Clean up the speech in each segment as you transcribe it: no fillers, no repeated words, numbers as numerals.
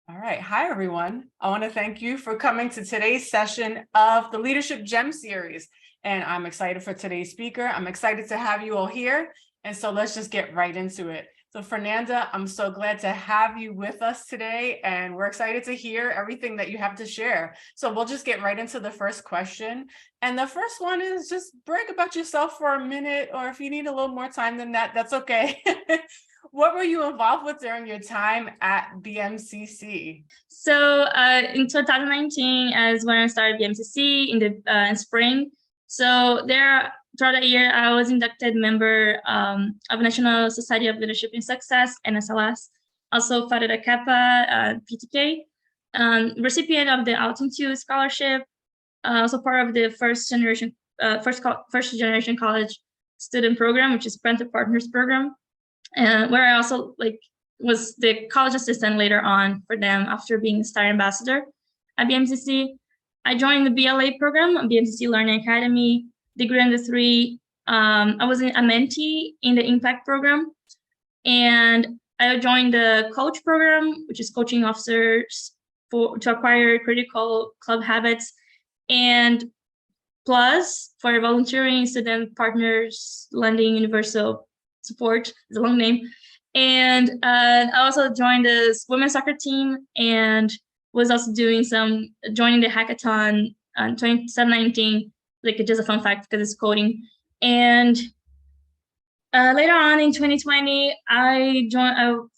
All right. Hi, everyone. I want to thank you for coming to today's session of the Leadership Gem series. And I'm excited for today's speaker. I'm excited to have you all here. And so let's just get right into it. So Fernanda, I'm so glad to have you with us today. And we're excited to hear everything that you have to share. So we'll just get right into the first question. And the first one is just brag about yourself for a minute, or if you need a little more time than that, that's okay. What were you involved with during your time at BMCC? So in 2019 is when I started BMCC in the in spring. So there, throughout the year, I was inducted member of National Society of Leadership in Success, NSLS, also Fada da Kappa, PTK, recipient of the Altitude Scholarship, also part of the first generation college student program, which is Panther Partners program. And where I also was the college assistant later on for them after being star ambassador at BMCC. I joined the BLA program, BMCC Learning Academy, degree under 3. I was a mentee in the Impact program, and I joined the coach program, which is coaching officers to acquire critical club habits, and plus for volunteering, student partners, lending universal support is a long name. And I also joined the women's soccer team and was also joining the hackathon in 2019, just a fun fact because it's coding. And later on in 2020, I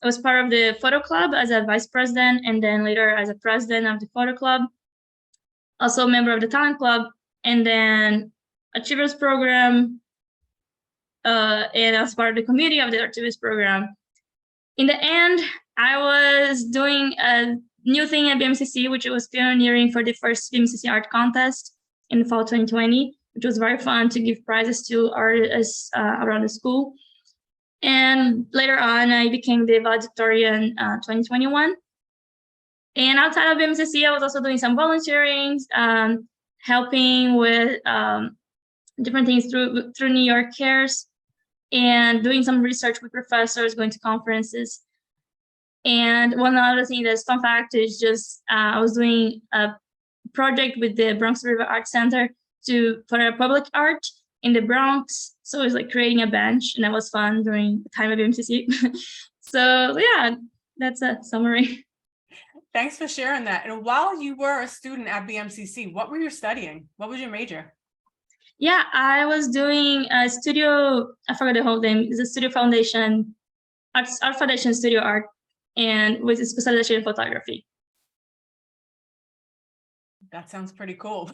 was part of the photo club as a vice president, and then later as a president of the photo club, also a member of the talent club, and then Achievers program, and as part of the committee of the Achievers program. In the end, I was doing a new thing at BMCC, which was pioneering for the first BMCC art contest in fall 2020, which was very fun to give prizes to artists around the school. And later on, I became the valedictorian 2021. And outside of BMCC, I was also doing some volunteering, helping with different things through New York Cares, and doing some research with professors, going to conferences. And one other thing that's fun fact is just I was doing a project with the Bronx River Art Center for a public art in the Bronx. So it was like creating a bench, and that was fun during the time of BMCC. So yeah, that's a summary. Thanks for sharing that. And while you were a student at BMCC, what were you studying? What was your major? Yeah, I was doing a studio, I forgot the whole name, it's a studio foundation, art foundation studio art, and with a specialization in photography. That sounds pretty cool.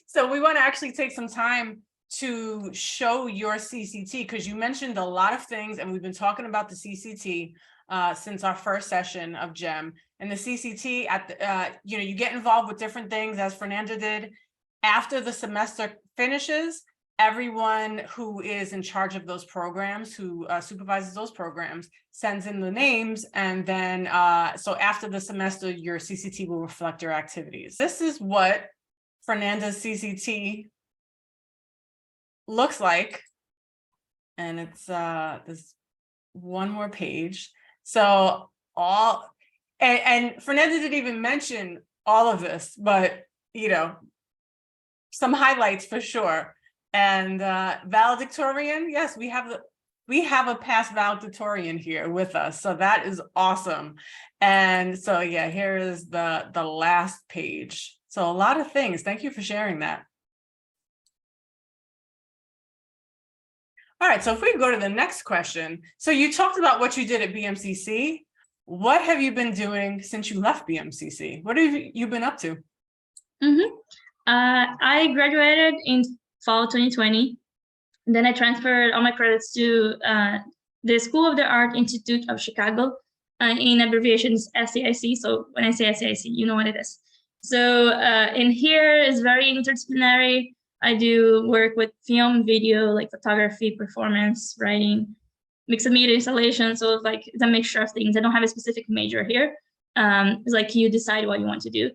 So we want to actually take some time to show your CCT, because you mentioned a lot of things, and we've been talking about the CCT since our first session of GEM. And the CCT, you get involved with different things, as Fernanda did. After the semester finishes, everyone who is in charge of those programs, who supervises those programs, sends in the names, and then so after the semester, your CCT will reflect your activities. This is what Fernanda's CCT looks like, and it's this one more page. So and Fernanda didn't even mention all of this, but some highlights for sure. And valedictorian, yes, we have a past valedictorian here with us, so that is awesome. And so yeah, here is the last page. So a lot of things. Thank you for sharing that. All right, so if we go to the next question. So you talked about what you did at BMCC. What have you been doing since you left BMCC? What have you been up to? I graduated in fall 2020. And then I transferred all my credits to the School of the Art Institute of Chicago, in abbreviations SAIC. So when I say SAIC, you know what it is. So in here is very interdisciplinary. I do work with film, video, like photography, performance, writing, mixed media installation. So it's a mixture of things. I don't have a specific major here. It's like you decide what you want to do.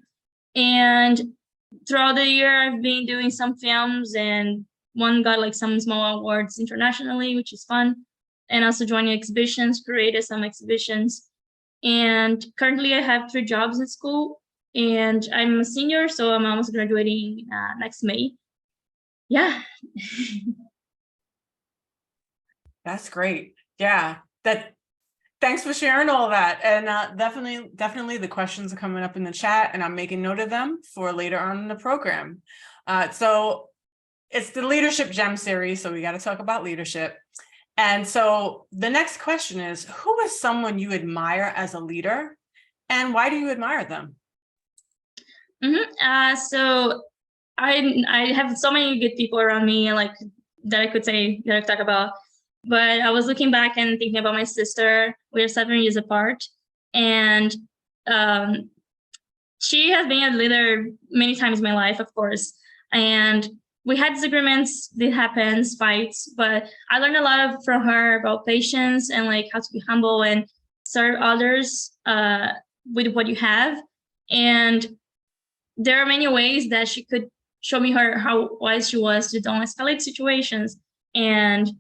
And throughout the year, I've been doing some films, and one got some small awards internationally, which is fun. And also joining exhibitions, created some exhibitions. And currently I have 3 jobs at school, and I'm a senior, so I'm almost graduating next May. Yeah. That's great. Yeah, thanks for sharing all that. And definitely the questions are coming up in the chat, and I'm making note of them for later on in the program. So it's the Leadership Gem series, so we got to talk about leadership. And so the next question is, who is someone you admire as a leader, and why do you admire them? So I have so many good people around me, like that I could say that I talk about. But I was looking back and thinking about my sister. We're 7 years apart, and she has been a leader many times in my life, of course. And we had disagreements, it happens, fights, but I learned a lot from her about patience and like how to be humble and serve others with what you have. And there are many ways that she could show me how wise she was to don't escalate situations and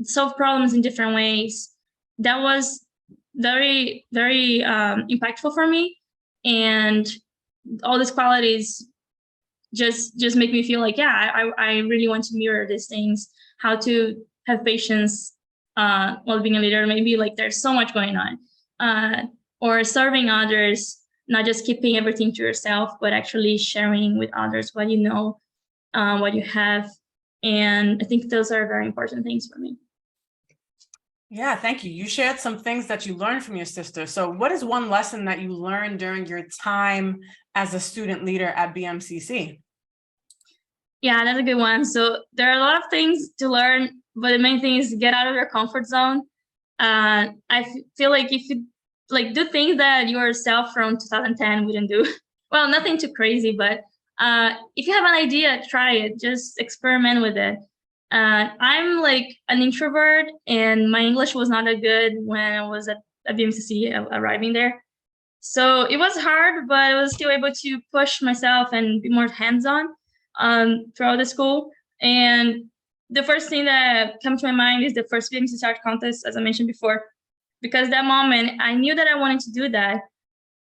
solve problems in different ways. That was very, very impactful for me. And all these qualities just make me feel like, yeah, I really want to mirror these things, how to have patience while being a leader. Maybe like there's so much going on, or serving others, not just keeping everything to yourself, but actually sharing with others what you know, what you have. And I think those are very important things for me. Yeah, thank you. You shared some things that you learned from your sister. So what is one lesson that you learned during your time as a student leader at BMCC? Yeah, that's a good one. So there are a lot of things to learn, but the main thing is get out of your comfort zone. I feel like if you like do things that yourself from 2010 wouldn't do, well, nothing too crazy, but if you have an idea, try it. Just experiment with it. I'm like an introvert, and my English was not that good when I was at BMCC arriving there. So it was hard, but I was still able to push myself and be more hands-on throughout the school. And the first thing that comes to my mind is the first BMCC art contest, as I mentioned before, because that moment I knew that I wanted to do that.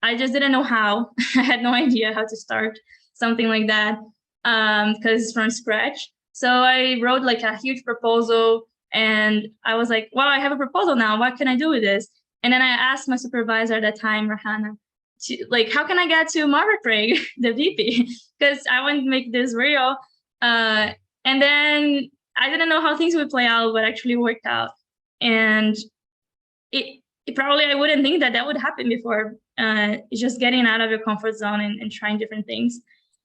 I just didn't know how. I had no idea how to start something like that because it's from scratch. So I wrote like a huge proposal, and I was like, well, I have a proposal now. What can I do with this? And then I asked my supervisor at that time, Rahana, to like, how can I get to Margaret Craig, the VP? Because I want to make this real. And then I didn't know how things would play out, but actually worked out. And it probably, I wouldn't think that would happen before. It's just getting out of your comfort zone and trying different things.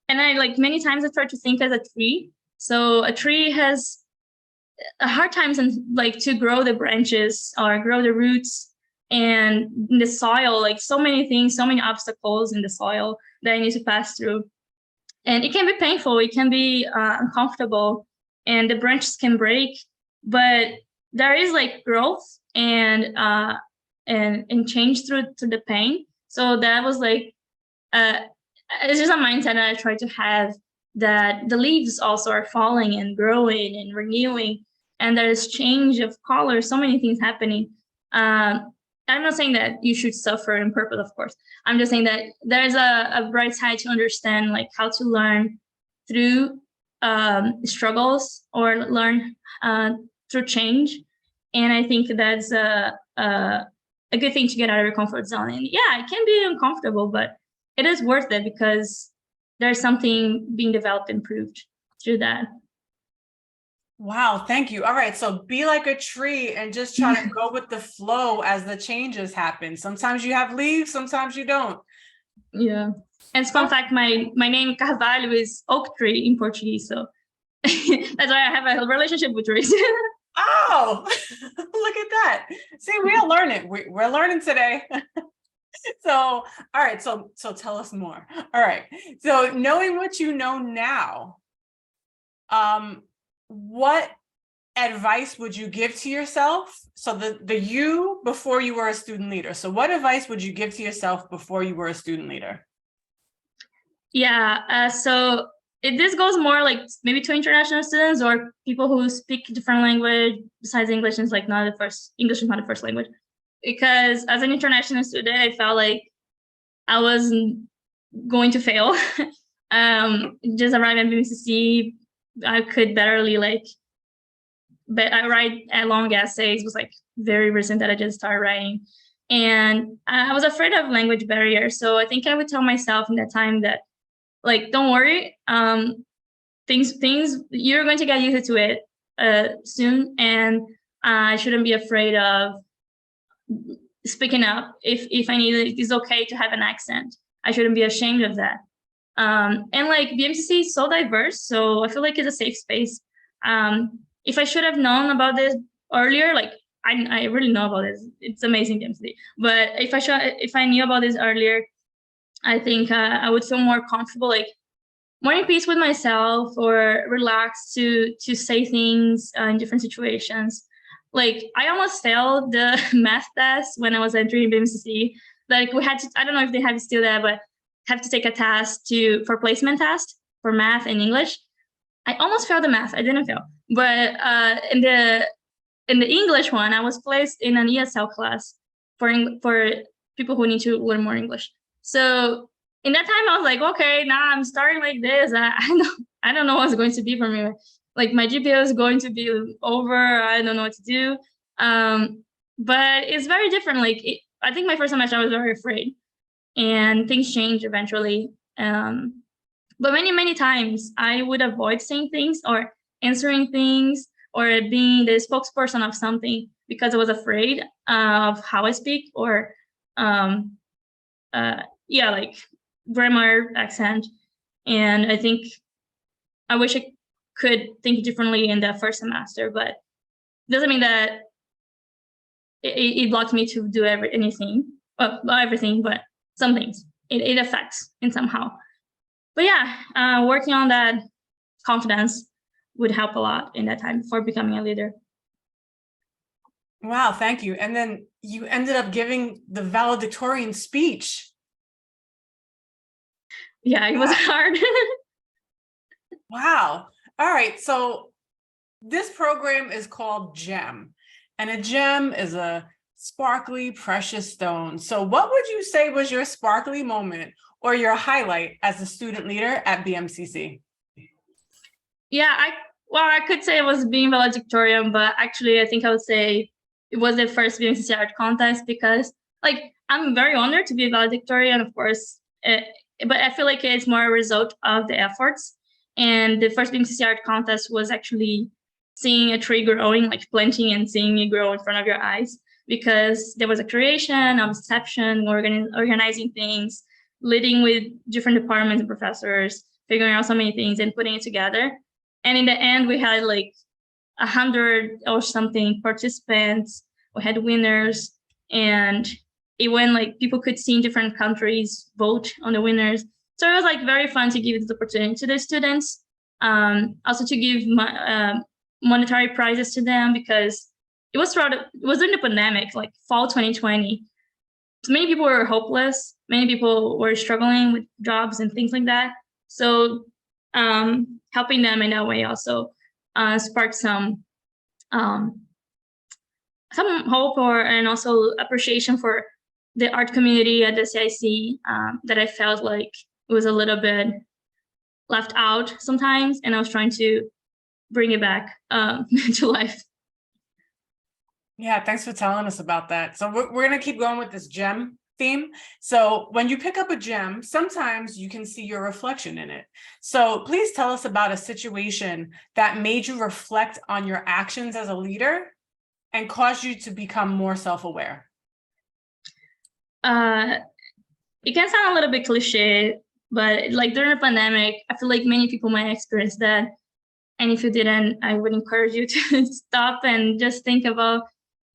And I like many times I try to think as a tree. So a tree has a hard times like to grow the branches or grow the roots, and in the soil, like so many things, so many obstacles in the soil that I need to pass through. And it can be painful, it can be uncomfortable, and the branches can break, but there is like growth and change through the pain. So that was like, it's just a mindset that I try to have, that the leaves also are falling and growing and renewing, and there's change of color, so many things happening. I'm not saying that you should suffer in purpose, of course. I'm just saying that there's a bright side to understand like how to learn through struggles or learn through change. And I think that's a good thing to get out of your comfort zone. And yeah, it can be uncomfortable, but it is worth it because there's something being developed and improved through that. Wow, thank you. All right, so be like a tree and just try to go with the flow as the changes happen. Sometimes you have leaves, sometimes you don't. Yeah. And fun fact, my name Carvalho is oak tree in Portuguese, so that's why I have a relationship with trees. Oh, look at that. See, we're learning. We're learning today. So, all right, so tell us more. All right, so knowing what you know now, what advice would you give to yourself? So the you before you were a student leader. So what advice would you give to yourself before you were a student leader? Yeah, so this goes more like maybe to international students or people who speak different language besides English, and like English is not the first language. because as an international student, I felt like I was going to fail. Just arrived at BMCC, I could barely but I write long essays. It was like very recent that I just started writing. And I was afraid of language barrier. So I think I would tell myself in that time that, like, don't worry, things, you're going to get used to it soon. And I shouldn't be afraid of speaking up. If I need it, it's okay to have an accent. I shouldn't be ashamed of that. And like BMCC is so diverse, so I feel like it's a safe space. If I should have known about this earlier, like I really know about this. It's amazing BMCC. But if I knew about this earlier, I think I would feel more comfortable, like more in peace with myself, or relaxed to say things in different situations. Like I almost failed the math test when I was entering BMCC. Like we had to, I don't know if they have it still there, but have to take a test for placement test for math and English. I almost failed the math. I didn't fail, but in the English one, I was placed in an ESL class for people who need to learn more English. So in that time, I was like, okay, now I'm starting like this. I don't know what's going to be for me. Like my GPA is going to be over. I don't know what to do. But it's very different. Like I think my first semester, I was very afraid, and things change eventually. But many times I would avoid saying things or answering things or being the spokesperson of something because I was afraid of how I speak, or like grammar, accent. And I think I wish I could think differently in the first semester, but it doesn't mean that it blocked me to do anything. Well, not everything, but some things. It affects in somehow. But yeah, working on that confidence would help a lot in that time for becoming a leader. Wow, thank you. And then you ended up giving the valedictorian speech. Yeah, it was hard. Wow. All right. So this program is called GEM, and a gem is a sparkly, precious stone. So what would you say was your sparkly moment or your highlight as a student leader at BMCC? Yeah, I could say it was being valedictorian, but actually I think I would say it was the first BMCC art contest, because like I'm very honored to be a valedictorian, of course, but I feel like it's more a result of the efforts. And the first BMCC art contest was actually seeing a tree growing, like planting and seeing it grow in front of your eyes, because there was a creation, a reception, organizing things, leading with different departments and professors, figuring out so many things and putting it together. And in the end, we had like 100 or something participants. We had winners, and it went like people could see in different countries vote on the winners. So it was like very fun to give this opportunity to the students. Also to give monetary prizes to them, because it was during the pandemic, like fall 2020. So many people were hopeless. Many people were struggling with jobs and things like that. So helping them in that way also sparked some hope and also appreciation for the art community at the CIC that I felt like it was a little bit left out sometimes, and I was trying to bring it back to life. Yeah, thanks for telling us about that. So we're going to keep going with this gem theme. So when you pick up a gem, sometimes you can see your reflection in it. So please tell us about a situation that made you reflect on your actions as a leader and caused you to become more self-aware. It can sound a little bit cliche, but like during the pandemic, I feel like many people might experience that. And if you didn't, I would encourage you to stop and just think about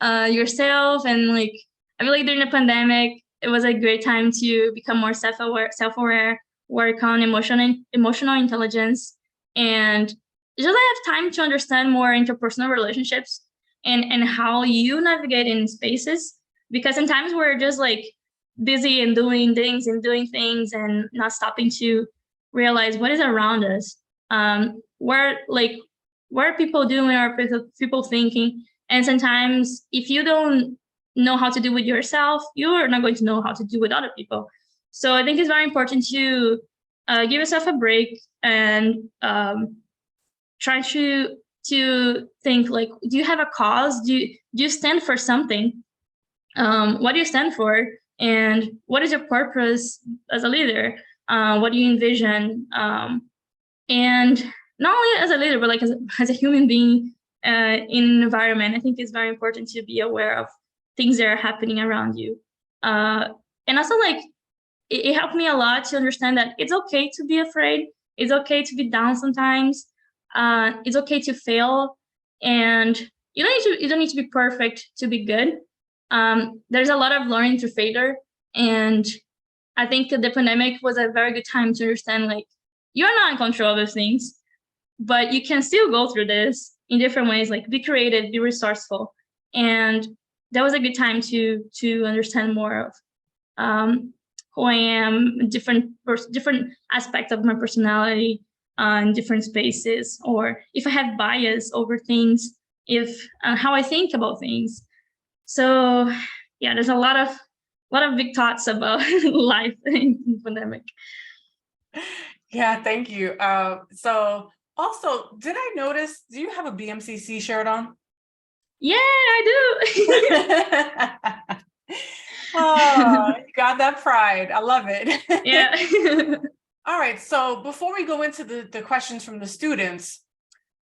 yourself. And like, I feel like during the pandemic, it was a great time to become more self-aware, work on emotional intelligence, and just have time to understand more interpersonal relationships and how you navigate in spaces. Because sometimes we're just like busy and doing things and not stopping to realize what is around us. What are people doing, or people thinking? And sometimes if you don't know how to do with yourself, you're not going to know how to do with other people. So I think it's very important to give yourself a break and try to think like, do you have a cause? Do you stand for something? What do you stand for? And what is your purpose as a leader? What do you envision? And not only as a leader, but like as a human being in an environment, I think it's very important to be aware of things that are happening around you. And also like, it helped me a lot to understand that it's okay to be afraid. It's okay to be down sometimes. It's okay to fail. And you don't need to be perfect to be good. There's a lot of learning through failure. And I think the pandemic was a very good time to understand like, you're not in control of those things, but you can still go through this in different ways, like be creative, be resourceful. And that was a good time to understand more of who I am, different aspects of my personality in different spaces, or if I have bias over things, if how I think about things. So yeah, there's a lot of big thoughts about life in the pandemic. Yeah, thank you. So also, did I notice, do you have a BMCC shirt on? Yeah, I do. Oh, you got that pride. I love it. Yeah. All right. So before we go into the questions from the students,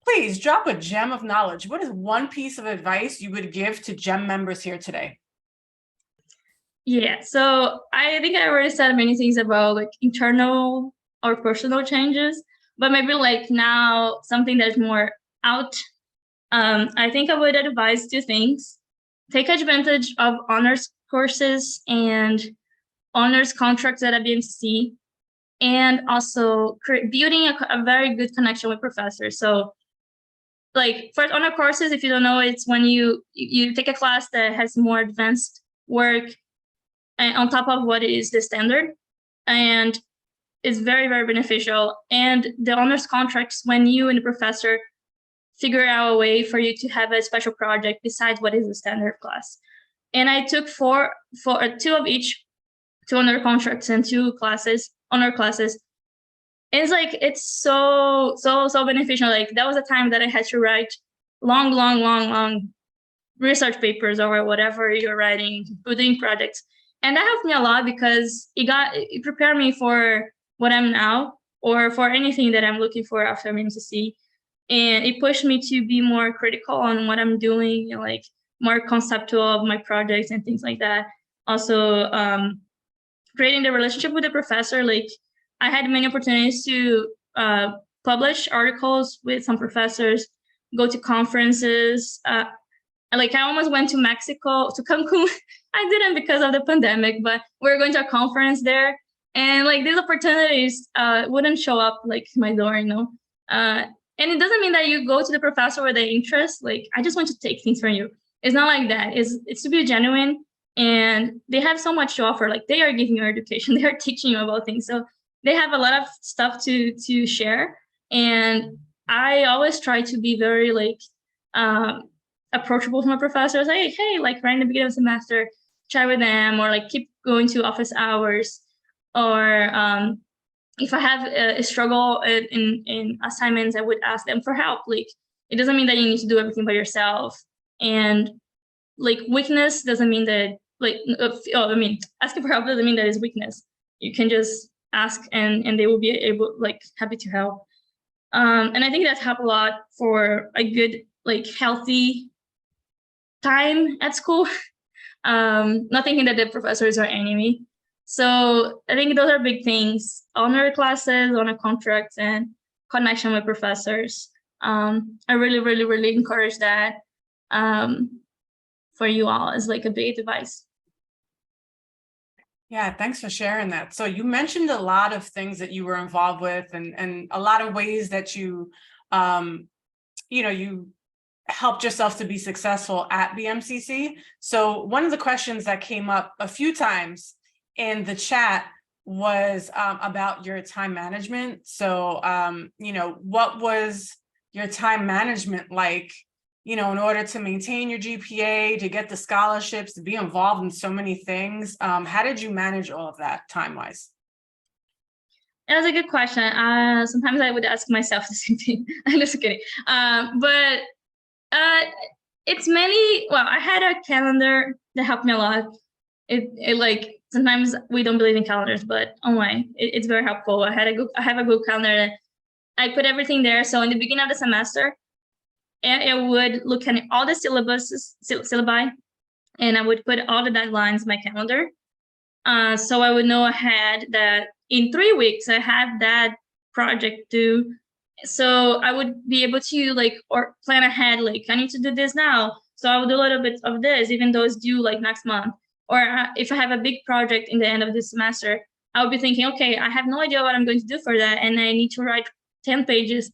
please drop a gem of knowledge. What is one piece of advice you would give to GEM members here today? Yeah, so I think I already said many things about like internal or personal changes, but maybe like now something that's more out. I think I would advise two things. Take advantage of honors courses and honors contracts at a BMCC, and also building a very good connection with professors. So like for honor courses, if you don't know, it's when you take a class that has more advanced work on top of what is the standard, and it's very, very beneficial. And the honors contracts, when you and the professor figure out a way for you to have a special project besides what is the standard class. And I took two of each, 2 honor contracts and 2 honor classes. And it's like, it's so beneficial. Like that was a time that I had to write long research papers or whatever you're writing, doing projects. And that helped me a lot because it prepared me for what I'm now, or for anything that I'm looking for after BMCC. And it pushed me to be more critical on what I'm doing, and like more conceptual of my projects and things like that. Also, creating the relationship with the professor. Like I had many opportunities to publish articles with some professors, go to conferences. Like I almost went to Mexico, to Cancun. I didn't because of the pandemic, but we were going to a conference there. And like these opportunities wouldn't show up like my door, you know? And it doesn't mean that you go to the professor with the interest, like, I just want to take things from you. It's not like that. It's to be genuine, and they have so much to offer. Like they are giving you education, they are teaching you about things. So they have a lot of stuff to share. And I always try to be very like approachable to my professors. Hey, like right in the beginning of the semester, chat with them, or like keep going to office hours, or if I have a struggle in assignments, I would ask them for help. Like it doesn't mean that you need to do everything by yourself. And like weakness doesn't mean that asking for help doesn't mean that it's weakness. You can just ask, and they will be happy to help. And I think that's helped a lot for a good, like healthy time at school. Not thinking that the professors are enemy. So I think those are big things: honor classes, honor contracts, and connection with professors. I really encourage that for you all as like a big advice. Yeah, thanks for sharing that. So you mentioned a lot of things that you were involved with, and a lot of ways that you you helped yourself to be successful at BMCC. So one of the questions that came up a few times in the chat was about your time management. So, what was your time management like you know, in order to maintain your GPA, to get the scholarships, to be involved in so many things. How did you manage all of that time-wise? That's a good question. Sometimes I would ask myself the same thing. I'm just kidding. But it's mainly, well, I had a calendar that helped me a lot. It like, sometimes we don't believe in calendars, but online, it's very helpful. I have a Google calendar. I put everything there. So in the beginning of the semester, I would look at all the syllabi, and I would put all the deadlines in my calendar. So I would know ahead that in 3 weeks I have that project due. So I would be able to like, or plan ahead, like I need to do this now. So I would do a little bit of this, even though it's due like next month. Or if I have a big project in the end of this semester, I would be thinking, okay, I have no idea what I'm going to do for that, and I need to write 10 pages.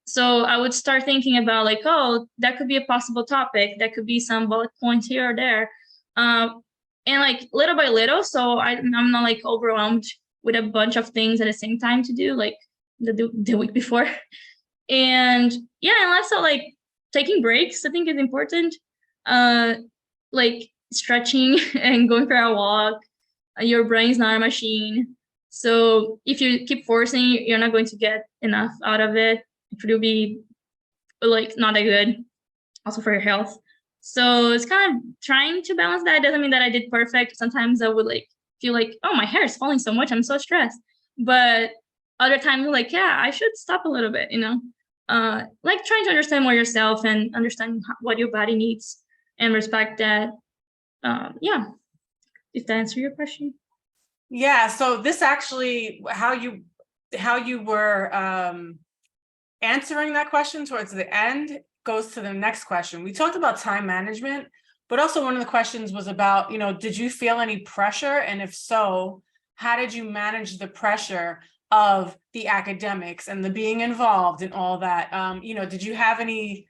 So I would start thinking about like, oh, that could be a possible topic. That could be some bullet points here or there. And like little by little, so I'm not like overwhelmed with a bunch of things at the same time to do, like the week before. And yeah, and also like taking breaks, I think is important. Like stretching and going for a walk. Your brain's not a machine. So if you keep forcing, you're not going to get enough out of it. It will be like not that good, also for your health. So it's kind of trying to balance that. It doesn't mean that I did perfect. Sometimes I would like feel like, oh, my hair is falling so much, I'm so stressed. But other times I'm like, yeah, I should stop a little bit, you know? Like trying to understand more yourself and understand what your body needs and respect that. Yeah, if that answers your question. Yeah, so this actually, how you were answering that question towards the end goes to the next question. We talked about time management, but also one of the questions was about, you know, did you feel any pressure? And if so, how did you manage the pressure of the academics and the being involved in all that? You know, did you have any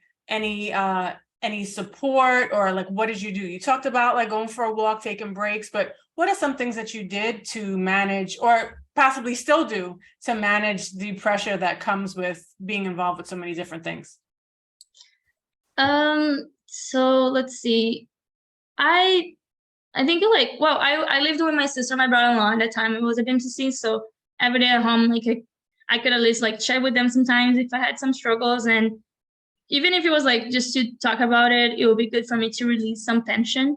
support, or like, what did you do? You talked about like going for a walk, taking breaks, but what are some things that you did to manage, or possibly still do, to manage the pressure that comes with being involved with so many different things? So let's see. I think like, well, I lived with my sister, my brother-in-law at that time. It was a BMCC, so every day at home, like I could at least like share with them sometimes if I had some struggles, and even if it was like just to talk about it, it would be good for me to release some tension.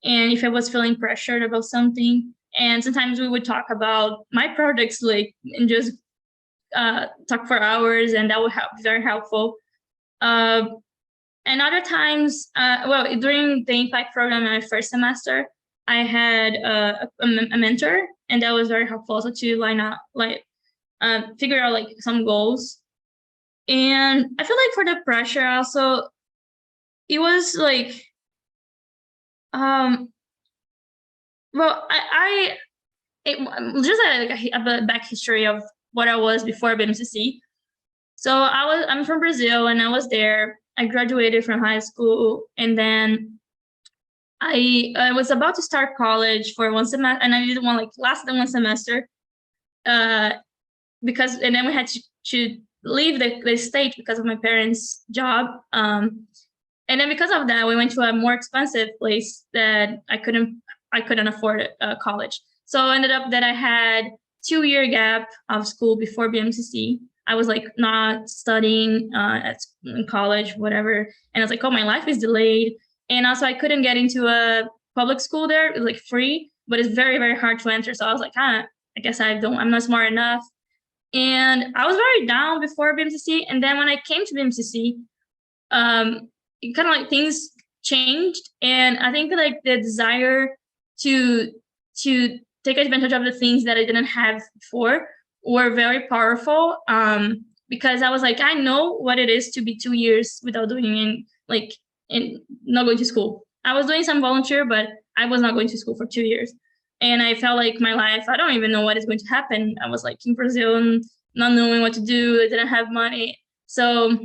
And if I was feeling pressured about something, and sometimes we would talk about my projects, like, and just talk for hours, and that would help, very helpful. And other times, well, during the impact program in my first semester, I had a mentor, and that was very helpful also to line up, like, figure out like some goals. And I feel like for the pressure also, it was like, well, just a back history of what I was before BMCC. So I'm from Brazil, and I was there. I graduated from high school, and then I was about to start college for 1 semester, and I didn't want like less than 1 semester, because, and then we had to leave the state because of my parents' job. And then because of that, we went to a more expensive place that I couldn't afford college. So I ended up that I had 2-year gap of school before BMCC. I was like not studying in college, whatever. And I was like, oh, my life is delayed. And also I couldn't get into a public school there. It was like free, but it's very, very hard to enter. So I was like, I guess I'm not smart enough. And I was very down before BMCC. And then when I came to BMCC, it kind of like things changed. And I think like the desire to take advantage of the things that I didn't have before were very powerful, because I was like, I know what it is to be 2 years without doing not going to school. I was doing some volunteer, but I was not going to school for 2 years. And I felt like my life, I don't even know what is going to happen. I was like in Brazil and not knowing what to do. I didn't have money. So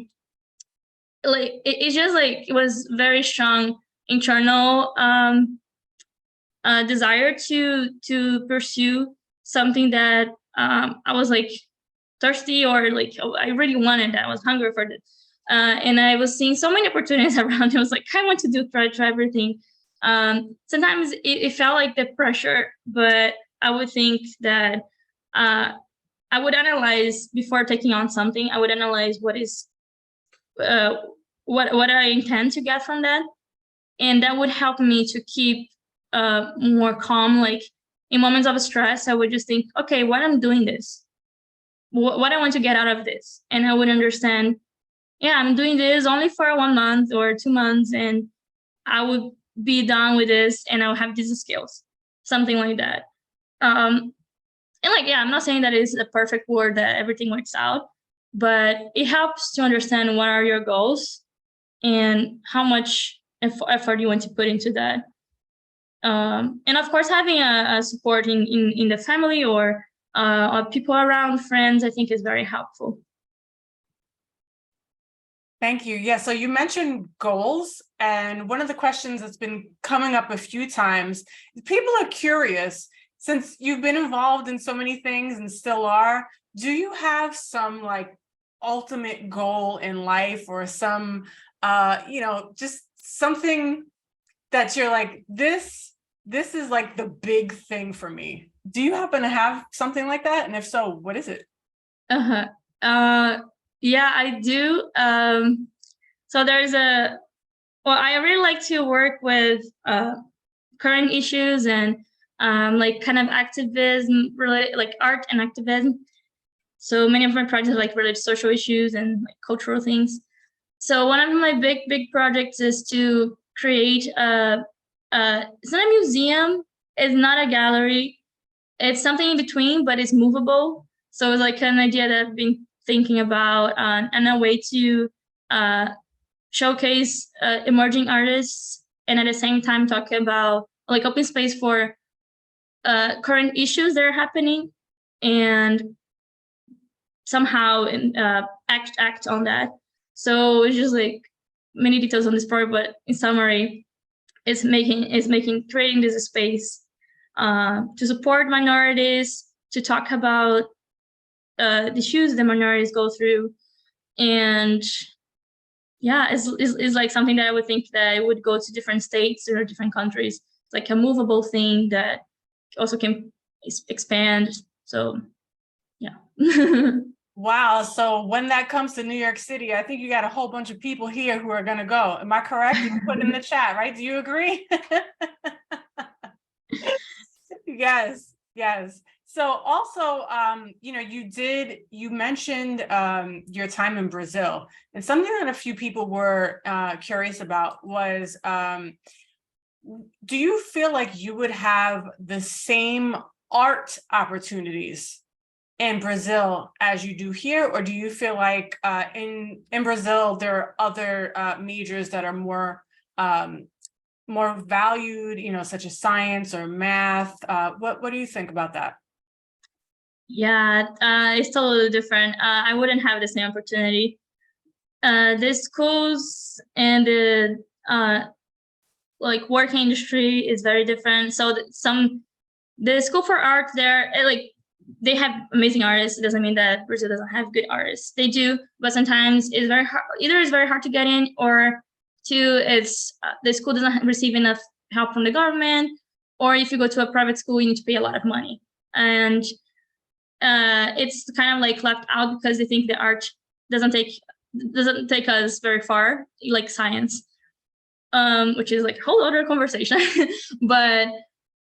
like, it's just like, it was very strong internal desire to pursue something that I was like thirsty, or like I really wanted, that I was hungry for this. And I was seeing so many opportunities around. I was like, I want to try everything. Sometimes it felt like the pressure, but I would think that I would analyze before taking on something. I would analyze what I intend to get from that, and that would help me to keep more calm. Like in moments of stress, I would just think, okay, why I'm doing this, what I want to get out of this, and I would understand. Yeah, I'm doing this only for 1 month or 2 months, and I would be done with this, and I'll have these skills, something like that. And like, yeah, I'm not saying that it's a perfect word that everything works out, but it helps to understand what are your goals and how much effort you want to put into that. And of course, having a support in the family or people around, friends, I think is very helpful. Thank you. Yeah, so you mentioned goals, and one of the questions that's been coming up a few times, people are curious, since you've been involved in so many things and still are, do you have some like ultimate goal in life, or some, just something that you're like, this is like the big thing for me? Do you happen to have something like that? And if so, what is it? Yeah, I do. So I really like to work with current issues and like kind of activism related, like art and activism. So many of my projects are like related to social issues and like cultural things. So one of my big projects is to create it's not a museum, it's not a gallery, it's something in between, but it's movable. So it's like an idea that I've been thinking about, and a way to showcase emerging artists, and at the same time talk about like open space for current issues that are happening, and somehow act on that. So it's just like many details on this project, but in summary, it's creating this space to support minorities, to talk about the issues the minorities go through, and yeah, it's like something that I would think that it would go to different states or different countries. It's like a movable thing that also can expand. So yeah. Wow. So when that comes to New York City, I think you got a whole bunch of people here who are going to go. Am I correct? You put in the chat, right? Do you agree? Yes. Yes. So also, you mentioned your time in Brazil, and something that a few people were curious about was, do you feel like you would have the same art opportunities in Brazil as you do here, or do you feel like in Brazil there are other majors that are more valued, such as science or math? What do you think about that? Yeah, it's totally different. I wouldn't have the same opportunity. The schools and the like work industry is very different. So the school for art there, like they have amazing artists. It doesn't mean that Brazil doesn't have good artists. They do, but sometimes it's very hard. Either it's very hard to get in, or two, it's the school doesn't receive enough help from the government, or if you go to a private school, you need to pay a lot of money, and it's kind of like left out because they think the art doesn't take us very far, like science, which is like a whole other conversation. but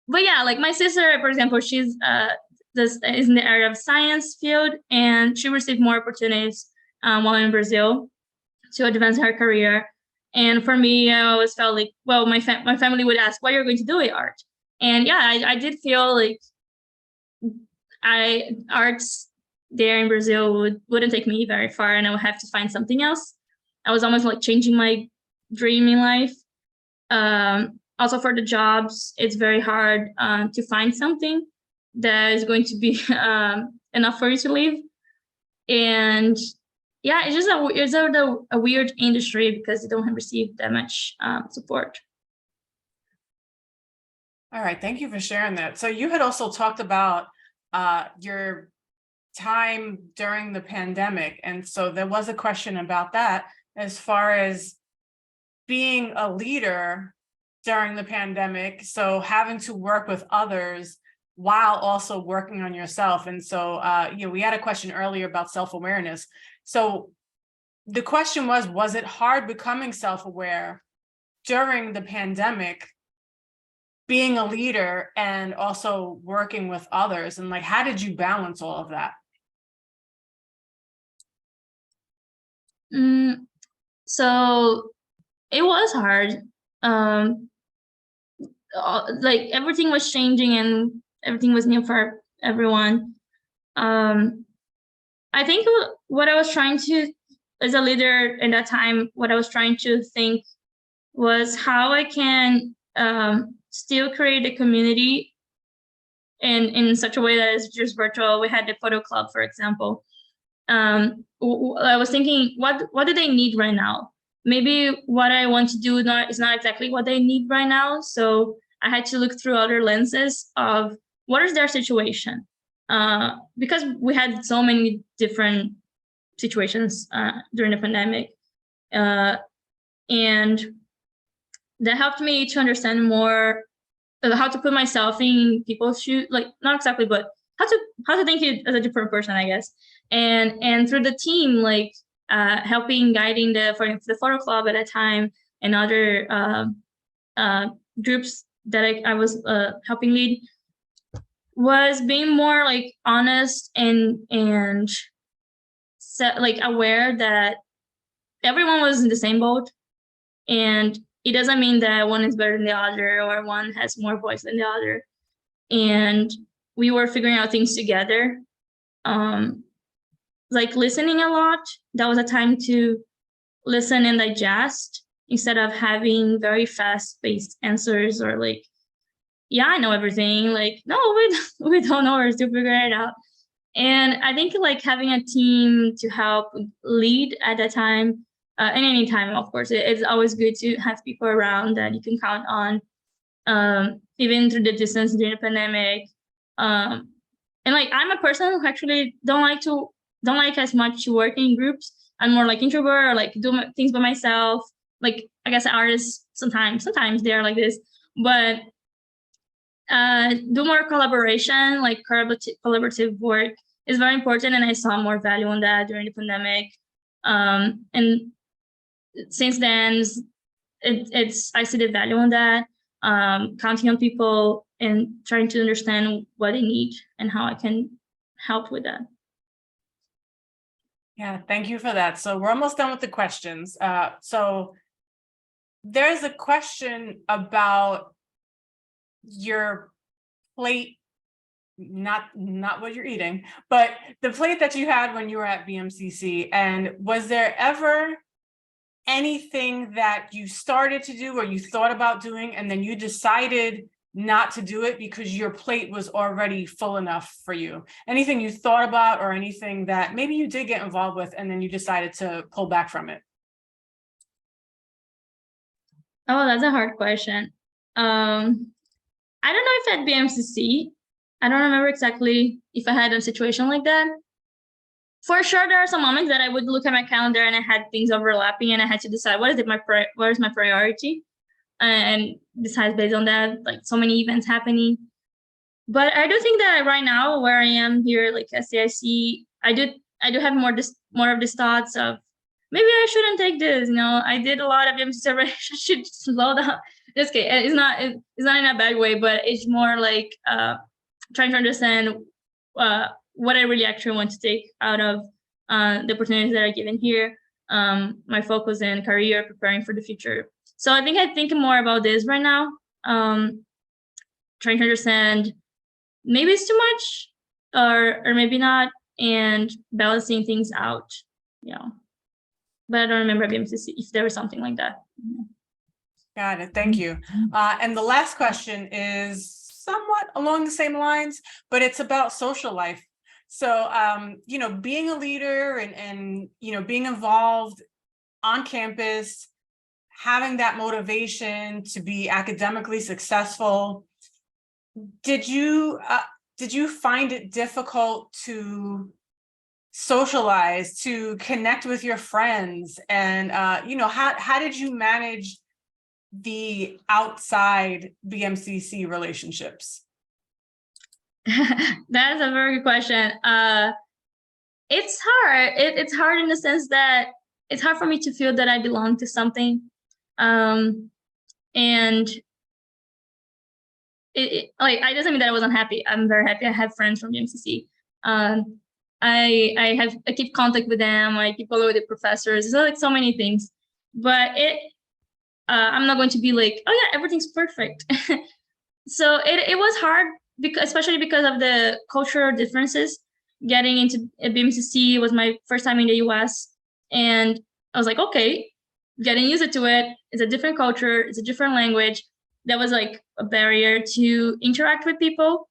yeah, like my sister, for example, she's is in the area of science field, and she received more opportunities while in Brazil to advance her career. And for me, I always felt like, well, my family would ask, what you're going to do with art? And yeah, I did feel like arts there in Brazil wouldn't take me very far, and I would have to find something else. I was almost like changing my dream in life. Also for the jobs, it's very hard to find something that is going to be enough for you to live. And yeah, it's just a weird industry because they don't receive that much support. All right, thank you for sharing that. So you had also talked about your time during the pandemic, and so there was a question about that. as far as being a leader during the pandemic. So having to work with others while also working on yourself. And so, we had a question earlier about self-awareness. So the question was it hard becoming self-aware during the pandemic, being a leader and also working with others? And like, how did you balance all of that? So it was hard. Like everything was changing and everything was new for everyone. I think what I was trying to, as a leader in that time, what I was trying to think was how I can still create a community in such a way that is just virtual. We had the photo club, for example. I was thinking, what do they need right now? Maybe what I want to do is not exactly what they need right now. So I had to look through other lenses of what is their situation. Because we had so many different situations during the pandemic. And that helped me to understand more how to put myself in people's shoes, like not exactly, but how to think as a different person, I guess. And through the team, like helping, guiding the photo club at a time and other groups that I was helping lead, was being more like honest and like aware that everyone was in the same boat, and it doesn't mean that one is better than the other or one has more voice than the other. And we were figuring out things together, like listening a lot. That was a time to listen and digest instead of having very fast-paced answers or like, yeah, I know everything. Like, no, we don't know. We're still figuring it out. And I think like having a team to help lead at that time, and any time, of course, it's always good to have people around that you can count on, even through the distance during the pandemic. And like, I'm a person who actually don't like as much to work in groups. I'm more like introvert, or like do things by myself. Like, I guess artists sometimes they are like this, but do more collaboration, like collaborative work is very important, and I saw more value on that during the pandemic. And since then, I see the value on that, counting on people and trying to understand what they need and how I can help with that. Yeah, thank you for that. So we're almost done with the questions. So there's a question about your plate, not what you're eating, but the plate that you had when you were at BMCC. And was there ever anything that you started to do or you thought about doing and then you decided not to do it because your plate was already full enough for you? Anything you thought about or anything that maybe you did get involved with and then you decided to pull back from it? Oh, that's a hard question. I don't know if at BMCC, I don't remember exactly if I had a situation like that. For sure, there are some moments that I would look at my calendar and I had things overlapping and I had to decide what is my priority, and decide based on that, like so many events happening. But I do think that right now, where I am here, like SAIC, I do have more of these thoughts of maybe I shouldn't take this. I did a lot of MCC already. I should slow down. Just kidding. It's not in a bad way, but it's more like trying to understand what I really actually want to take out of the opportunities that are given here, my focus in career, preparing for the future. So I think more about this right now, trying to understand maybe it's too much or maybe not, and balancing things out. But I don't remember BMCC if there was something like that. Got it. Thank you. And the last question is somewhat along the same lines, but it's about social life. So, being a leader and being involved on campus, having that motivation to be academically successful, did you find it difficult to socialize, to connect with your friends? And, you know, how did you manage the outside BMCC relationships? That's a very good question. It's hard. It's hard in the sense that it's hard for me to feel that I belong to something. And like, it doesn't mean that I wasn't happy. I'm very happy. I have friends from BMCC. I keep contact with them. I keep following the professors. So like so many things, but I'm not going to be like, oh yeah, everything's perfect. So it was hard because, especially because of the cultural differences. Getting into BMCC was my first time in the US, and I was like, okay, getting used to it. It's a different culture. It's a different language. That was like a barrier to interact with people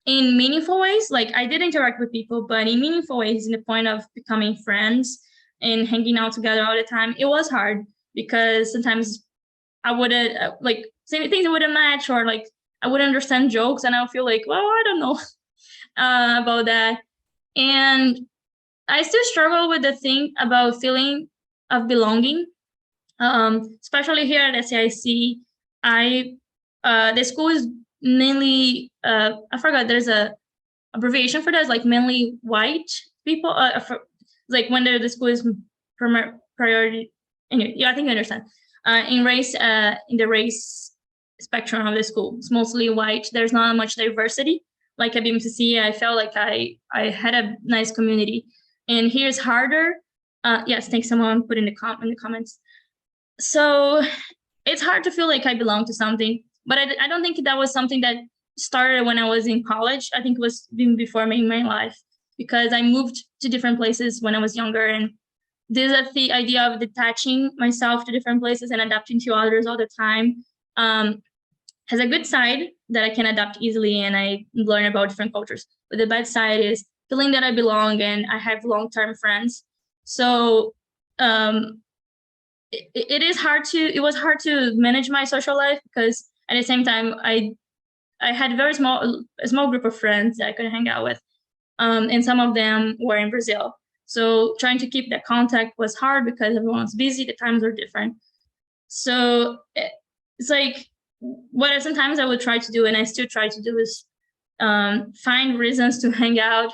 in meaningful ways. Like, I did interact with people, but in meaningful ways, in the point of becoming friends and hanging out together all the time. It was hard because sometimes I wouldn't like say things that wouldn't match, or like I wouldn't understand jokes, and I'll feel like, well, I don't know about that. And I still struggle with the thing about feeling of belonging, especially here at SAIC. The school is mainly, I forgot, there's a abbreviation for that. It's like mainly white people. Like when the school is priority. Anyway, yeah, I think you understand. In the race spectrum of the school, it's mostly white. There's not much diversity. Like at BMCC, I felt like I had a nice community, and here's harder. Yes, thanks. Someone put in the comments. So it's hard to feel like I belong to something, but I don't think that was something that started when I was in college. I think it was even before me in my life, because I moved to different places when I was younger, and there's the idea of detaching myself to different places and adapting to others all the time. Has a good side that I can adapt easily and I learn about different cultures. But the bad side is feeling that I belong and I have long-term friends. So it was hard to manage my social life, because at the same time I had a small group of friends that I could hang out with, and some of them were in Brazil. So trying to keep that contact was hard because everyone's busy, the times are different. So it's like, what sometimes I would try to do, and I still try to do, is find reasons to hang out,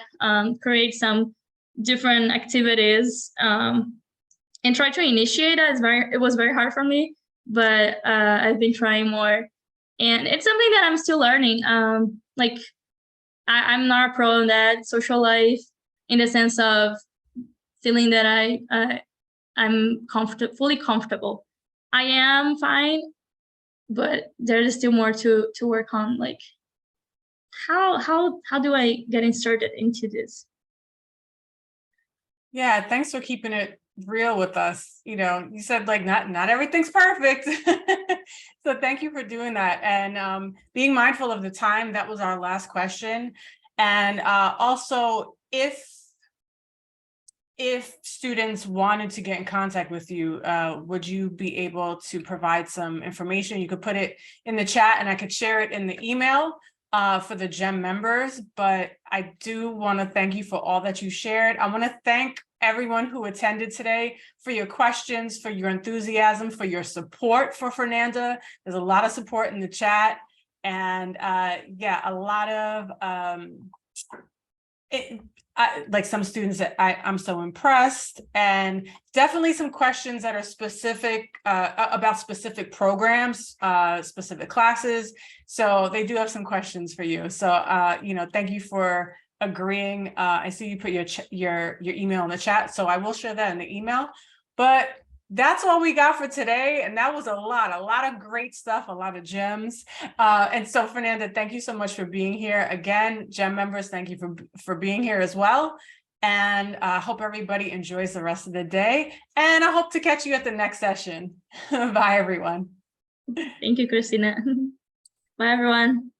create some different activities, and try to initiate it. It was very hard for me, but I've been trying more, and it's something that I'm still learning. Like, I'm not a pro in that social life, in the sense of feeling that I'm fully comfortable. I am fine, but there is still more to work on. Like, how do I get inserted into this? Yeah, thanks for keeping it real with us. You know, you said like not everything's perfect. So thank you for doing that, and being mindful of the time. That was our last question. And also, if students wanted to get in contact with you, would you be able to provide some information? You could put it in the chat and I could share it in the email for the GEM members. But I do want to thank you for all that you shared. I want to thank everyone who attended today for your questions, for your enthusiasm, for your support for Fernanda. There's a lot of support in the chat, and yeah, a lot of like some students that I'm so impressed, and definitely some questions that are specific about specific programs, specific classes. So they do have some questions for you. So you know, thank you for agreeing. I see you put your email in the chat, so I will share that in the email. But that's all we got for today, and that was a lot of great stuff, a lot of gems. And so, Fernanda, thank you so much for being here. Again, GEM members, thank you for being here as well. And I hope everybody enjoys the rest of the day. And I hope to catch you at the next session. Bye, everyone. Thank you, Christina. Bye, everyone.